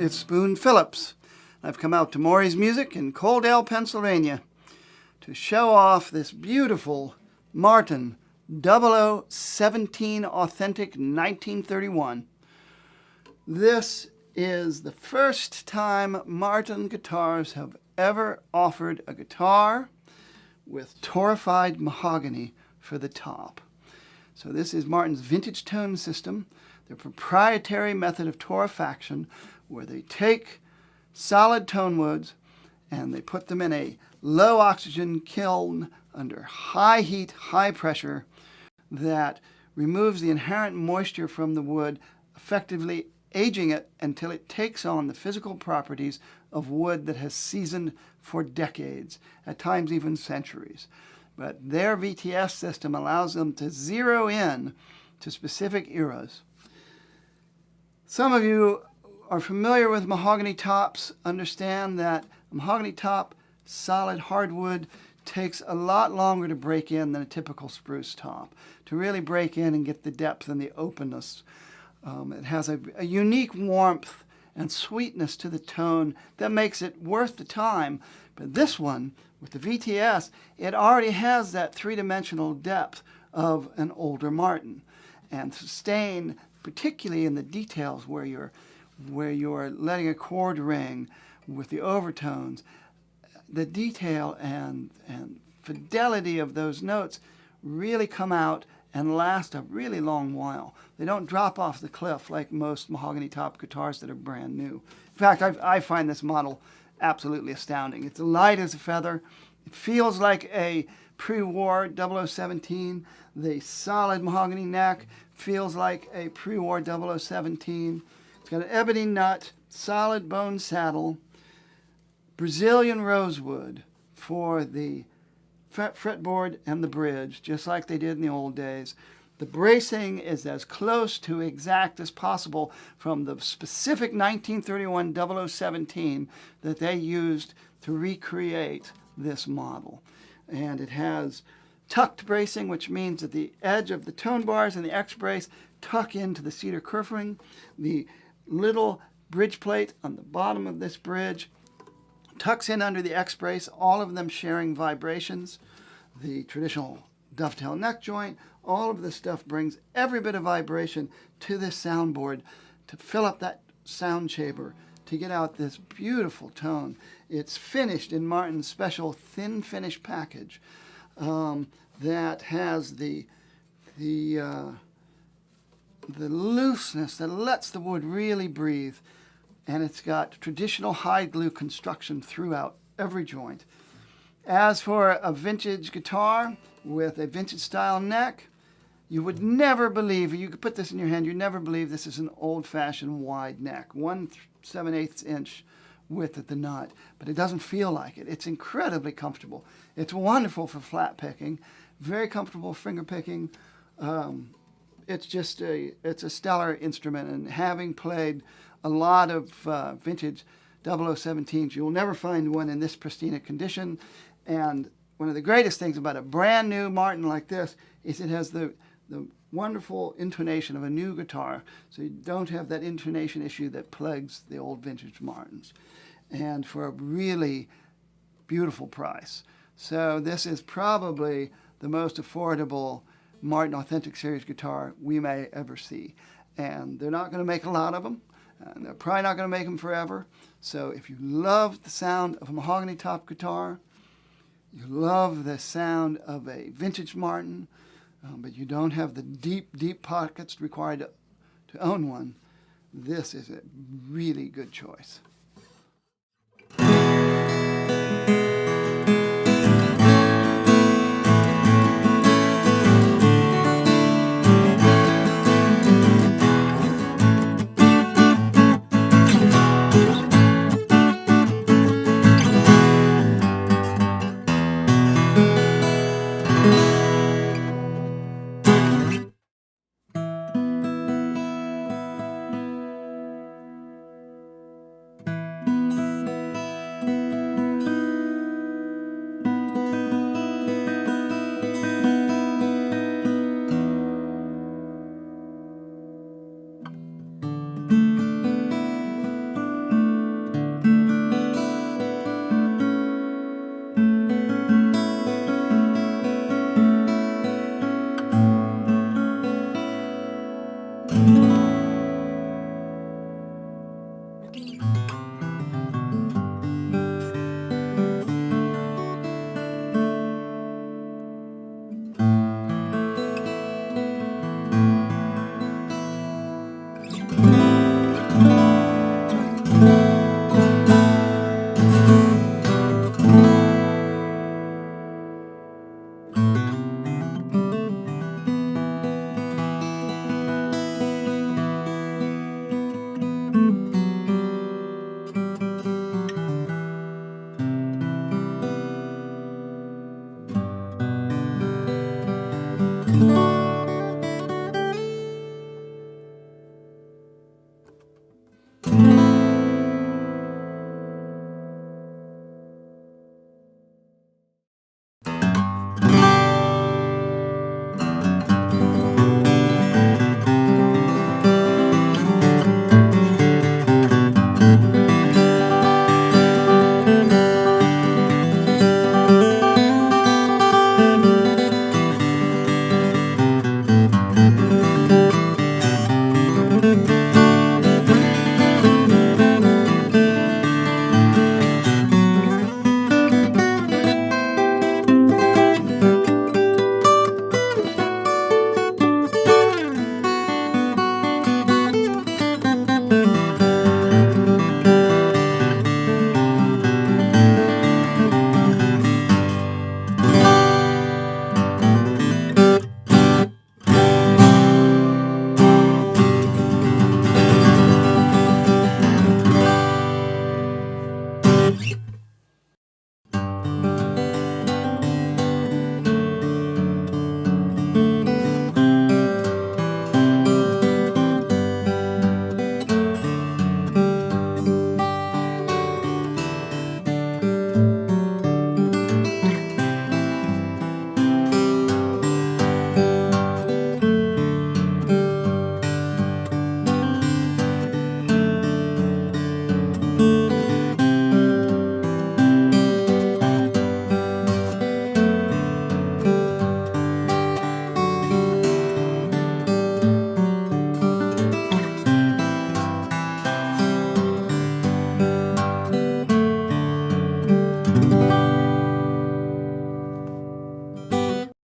It's Spoon Phillips. I've come out to Maury's Music in Coaldale, Pennsylvania to show off this beautiful Martin 0017 Authentic 1931. This is the first time Martin guitars have ever offered a guitar with torrefied mahogany for the top. So this is Martin's vintage tone system, their proprietary method of torrefaction, where they take solid tone woods and they put them in a low oxygen kiln under high heat, high pressure that removes the inherent moisture from the wood, effectively aging it until it takes on the physical properties of wood that has seasoned for decades, at times even centuries. But their VTS system allows them to zero in to specific eras. Some of you are familiar with Mahogany Tops, understand that a Mahogany Top solid hardwood takes a lot longer to break in than a typical spruce top, to really break in and get the depth and the openness. It has a unique warmth and sweetness to the tone that makes it worth the time. But this one, with the VTS, it already has that three-dimensional depth of an older Martin. And sustain, particularly in the details where you're letting a chord ring with the overtones, the detail and fidelity of those notes really come out and last a really long while. They don't drop off the cliff like most Mahogany Top guitars that are brand new. In fact, I find this model absolutely astounding. It's light as a feather. It feels like a pre-war 0017. The solid mahogany neck feels like a pre-war 0017. It's got an ebony nut, solid bone saddle, Brazilian rosewood for the fretboard and the bridge, just like they did in the old days. The bracing is as close to exact as possible from the specific 1931 0017 that they used to recreate this model. And it has tucked bracing, which means that the edge of the tone bars and the X brace tuck into the cedar kerfing. The little bridge plate on the bottom of this bridge tucks in under the X brace, all of them sharing vibrations. The traditional dovetail neck joint, all of this stuff brings every bit of vibration to this soundboard to fill up that sound chamber to get out this beautiful tone. It's finished in Martin's special thin finish package that has the looseness that lets the wood really breathe, and it's got traditional hide glue construction throughout every joint. As for a vintage guitar with a vintage style neck, you would never believe, you could put this in your hand, you'd never believe this is an old-fashioned wide neck, 1 7/8 inch width at the nut, but it doesn't feel like it. It's incredibly comfortable. It's wonderful for flat picking, very comfortable finger picking. It's a stellar instrument, and having played a lot of vintage 0017s, you'll never find one in this pristine condition. And one of the greatest things about a brand new Martin like this is it has the wonderful intonation of a new guitar, so you don't have that intonation issue that plagues the old vintage Martins, and for a really beautiful price. So this is probably the most affordable Martin Authentic Series guitar we may ever see. And they're not going to make a lot of them, and they're probably not going to make them forever. So if you love the sound of a Mahogany Top guitar, you love the sound of a vintage Martin, but you don't have the deep, deep pockets required to own one, this is a really good choice. Bye.